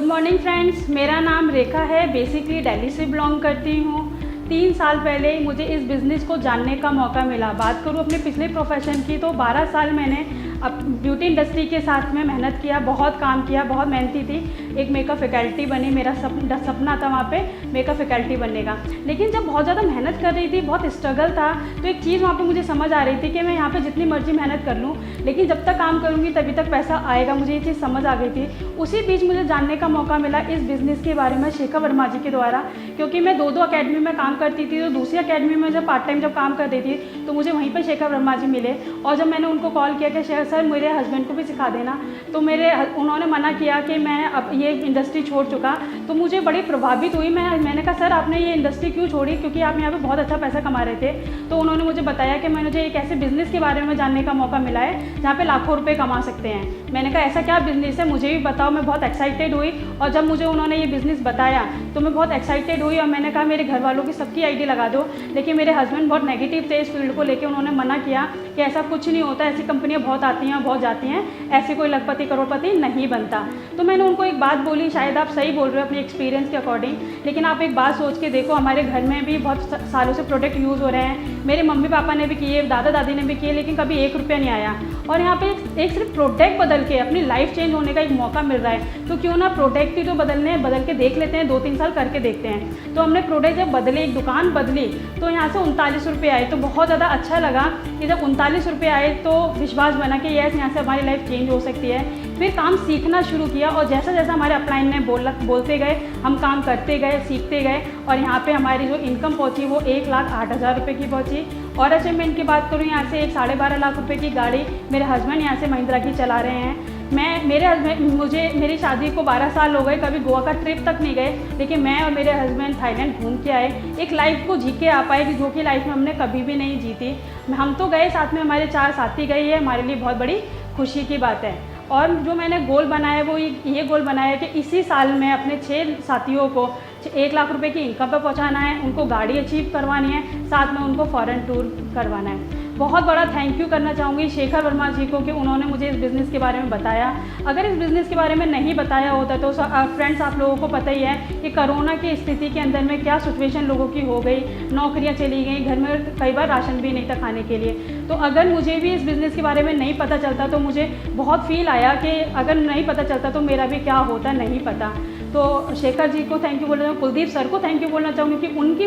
Morning friends, मेरा नाम रेखा है। बेसिकली दिल्ली से बिलोंग करती हूँ। 3 साल पहले मुझे इस बिज़नेस को जानने का मौका मिला। बात करूँ अपने पिछले प्रोफेशन की तो 12 साल मैंने अब ब्यूटी इंडस्ट्री के साथ में मेहनत किया, बहुत काम किया, बहुत मेहनती थी। एक मेकअप फैकल्टी बनी, मेरा सपना था वहाँ पे मेकअप फैकल्टी बनने का। लेकिन जब बहुत ज़्यादा मेहनत कर रही थी, बहुत स्ट्रगल था, तो एक चीज़ वहाँ पे मुझे समझ आ रही थी कि मैं यहाँ पे जितनी मर्जी मेहनत कर लूँ, लेकिन जब तक काम करूँगी तभी तक पैसा आएगा। मुझे ये चीज़ समझ आ गई थी। उसी बीच मुझे जानने का मौका मिला इस बिज़नेस के बारे में शेखर वर्मा जी के द्वारा, क्योंकि मैं 2 अकेडमी में काम करती थी। तो दूसरी अकेडमी में जब पार्ट टाइम काम कर रही थी तो मुझे वहीं पर शेखर वर्मा जी मिले। और जब मैंने उनको कॉल किया कि सर मेरे हस्बैंड को भी सिखा देना, तो उन्होंने मना किया कि मैं अब ये इंडस्ट्री छोड़ चुका। तो मुझे बड़ी प्रभावित हुई। मैंने कहा सर आपने ये इंडस्ट्री क्यों छोड़ी, क्योंकि आप यहाँ पे बहुत अच्छा पैसा कमा रहे थे। तो उन्होंने मुझे बताया कि मुझे एक ऐसे बिज़नेस के बारे में जानने का मौका मिला है जहाँ पे लाखों रुपए कमा सकते हैं। मैंने कहा ऐसा क्या बिज़नेस है, मुझे भी बताओ। मैं बहुत एक्साइटेड हुई और जब मुझे उन्होंने ये बिज़नेस बताया तो मैं बहुत एक्साइटेड हुई और मैंने कहा मेरे घर वालों की सबकी आईडी लगा दो। लेकिन मेरे हस्बैंड बहुत नेगेटिव थे इस फील्ड को लेकर। उन्होंने मना किया कि ऐसा कुछ नहीं होता, ऐसी कंपनियाँ बहुत आती हैं बहुत जाती हैं, ऐसे कोई लखपति करोड़पति नहीं बनता। तो मैंने उनको एक बात बोली, शायद आप सही बोल रहे हो अपने एक्सपीरियंस के अकॉर्डिंग, लेकिन आप एक बात सोच के देखो, हमारे घर में भी बहुत सालों से प्रोडक्ट यूज़ हो रहे हैं। मेरे मम्मी पापा ने भी किए, दादा दादी ने भी किए, लेकिन कभी 1 रुपया नहीं आया। और यहाँ पे एक सिर्फ प्रोडक्ट बदल के अपनी लाइफ चेंज होने का एक मौका मिल रहा है। तो क्यों ना प्रोडक्ट ही तो बदल के देख लेते हैं, 2-3 साल करके देखते हैं। तो हमने प्रोडक्ट जब बदले, एक दुकान बदली, तो यहाँ से 39 रुपये आए। तो बहुत ज़्यादा अच्छा लगा कि जब 39 रुपये आए तो विश्वास बना कि यस यहाँ से हमारी लाइफ चेंज हो सकती है। फिर काम सीखना शुरू किया और जैसा जैसा हमारे अपलाइन ने बोलते गए, हम काम करते गए, सीखते गए और यहाँ पे हमारी जो इनकम पहुँची वो 1,08,000 रुपये की पहुँची। और अचीवमेंट की बात करूँ, यहाँ से एक 12.5 लाख रुपये की गाड़ी मेरे हस्बैंड यहाँ से महिंद्रा की चला रहे हैं। मेरी शादी को 12 साल हो गए, कभी गोवा का ट्रिप तक नहीं गए, लेकिन मैं और मेरे हस्बैंड थाईलैंड घूम के आए। एक लाइफ को जी के आ पाए कि जो कि लाइफ में हमने कभी भी नहीं जीती। हम तो गए, साथ में हमारे 4 साथी गए, ये हमारे लिए बहुत बड़ी खुशी की बात है। और जो मैंने गोल बनाया वो ये गोल बनाया कि इसी साल में अपने 6 साथियों को 1 लाख रुपए की इनकम पर पहुंचाना है, उनको गाड़ी अचीव करवानी है, साथ में उनको फॉरेन टूर करवाना है। बहुत बड़ा थैंक यू करना चाहूँगी शेखर वर्मा जी को कि उन्होंने मुझे इस बिज़नेस के बारे में बताया। अगर इस बिज़नेस के बारे में नहीं बताया होता तो फ्रेंड्स आप लोगों को पता ही है कि कोरोना की स्थिति के अंदर में क्या सिचुएशन लोगों की हो गई, नौकरियां चली गई, घर में कई बार राशन भी नहीं था खाने के लिए। तो अगर मुझे भी इस बिज़नेस के बारे में नहीं पता चलता तो मुझे बहुत फील आया कि अगर नहीं पता चलता तो मेरा भी क्या होता नहीं पता। तो शेखर जी को थैंक यू बोलना चाहूँगी, कुलदीप सर को थैंक यू बोलना चाहूँगी कि उनकी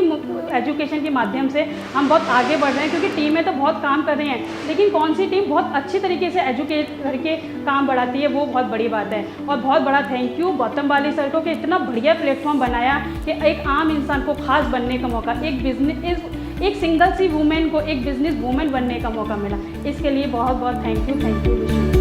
एजुकेशन के माध्यम से हम बहुत आगे बढ़ रहे हैं। क्योंकि टीमें तो बहुत काम कर रही हैं, लेकिन कौन सी टीम बहुत अच्छी तरीके से एजुकेट करके काम बढ़ाती है, वो बहुत बड़ी बात है। और बहुत बड़ा thank you Gautam Bali sir को कि इतना बढ़िया प्लेटफॉर्म बनाया कि एक आम इंसान को खास बनने का मौका, एक सिंगल सी वूमेन को एक बिजनेस वूमेन बनने का मौका मिला। इसके लिए बहुत बहुत थैंक यू।